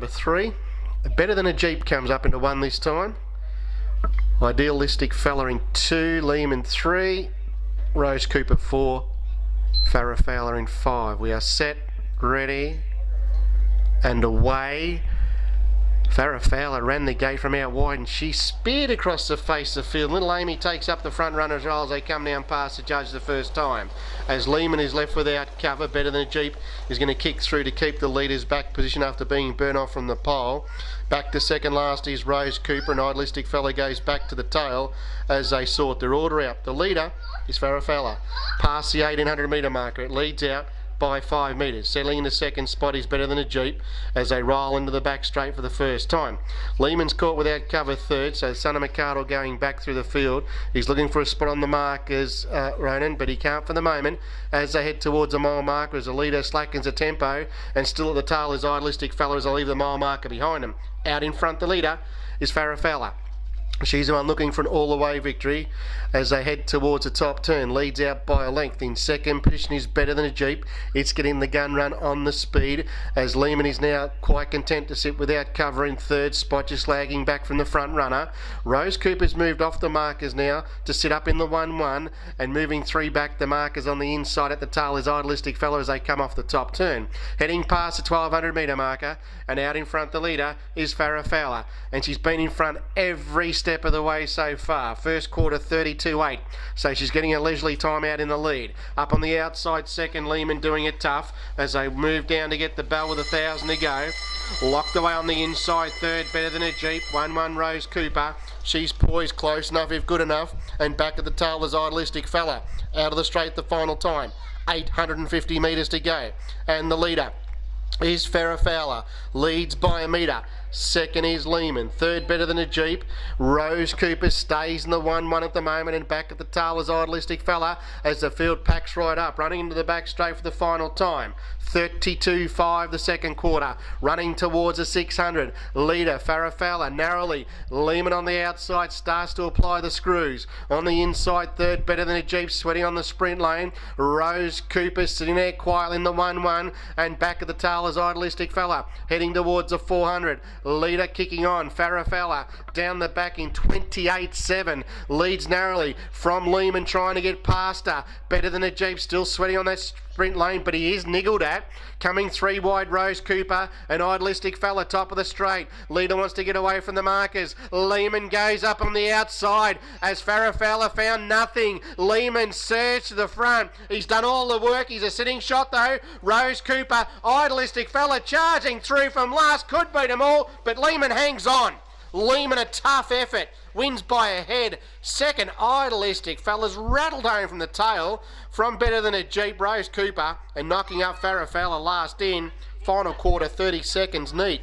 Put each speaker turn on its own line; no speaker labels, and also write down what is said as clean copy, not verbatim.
quarter 3. Better Than a Jeep comes up into 1 this time. Idealistic Fella in 2, Lehman 3, Rose Cooper 4, Farrah Fowler in 5. We are set, ready, and away. Farrah Fowler ran the gate from out wide and she speared across the face of the field. Little Amy takes up the front runners as they come down past the judge the first time. As Lehman is left without cover, Better Than a Jeep is going to kick through to keep the leader's back position after being burnt off from the pole. Back to second last is Rose Cooper, and Idealistic Fella goes back to the tail as they sort their order out. The leader is Farrah Fowler. Past the 1800 metre marker, it leads out by 5 metres. Settling in the second spot is Better Than a Jeep as they roll into the back straight for the first time. Lehman's caught without cover third, so son of M.H.R.C going back through the field. He's looking for a spot on the markers, Ronan, but he can't for the moment as they head towards the mile marker as the leader slackens the tempo, and still at the tail is Idealistic Fella as they leave the mile marker behind him. Out in front, the leader is Farrah Fowler. She's the one looking for an all-the-way victory as they head towards the top turn. Leads out by a length. In second position is Better Than a Jeep. It's getting the gun run on the speed as Lehman is now quite content to sit without cover in third spot, just lagging back from the front runner. Rose Cooper's moved off the markers now to sit up in the 1-1, and moving 3 back, the markers on the inside at the tail is Idealistic Fella as they come off the top turn. Heading past the 1200 metre marker, and out in front the leader is Farrah Fowler, and she's been in front every step of the way so far. First quarter 32.8, so she's getting a leisurely time out in the lead. Up on the outside second, Lehman doing it tough as they move down to get the bell with 1,000 to go. Locked away on the inside third, Better Than a Jeep, 1-1 Rose Cooper. She's poised close enough if good enough, and back at the tail is Idealistic Fella. Out of the straight the final time, 850 metres to go, and the leader is Farrah Fowler, leads by a metre. Second is Lehman. Third, Better Than a Jeep. Rose Cooper stays in the 1-1 at the moment, and back at the tail is Idealistic Fella as the field packs right up, running into the back straight for the final time. 32.5 the second quarter, running towards the 600. Leader Farrah Fowler narrowly. Lehman on the outside starts to apply the screws. On the inside third, Better Than a Jeep sweating on the sprint lane. Rose Cooper sitting there quietly in the 1-1, and back at the tail is Idealistic Fella heading towards the 400. Leader kicking on. Farrah Fowler down the back in 28.7. Leads narrowly from Lehman trying to get past her. Better Than a Jeep still sweating on that sprint lane, but he is niggled at. Coming 3 wide, Rose Cooper, and Idealistic Fella top of the straight. Leader wants to get away from the markers. Lehman goes up on the outside as Farrah Fowler found nothing. Lehman surged to the front. He's done all the work. He's a sitting shot though. Rose Cooper, Idealistic Fella charging through from last, could beat them all, but Lehman hangs on. Lehman a tough effort, wins by a head. Second, Idealistic Fella's rattled home from the tail from Better Than a Jeep, Rose Cooper, and knocking up Farrah Fowler last in. Final quarter 30 seconds neat.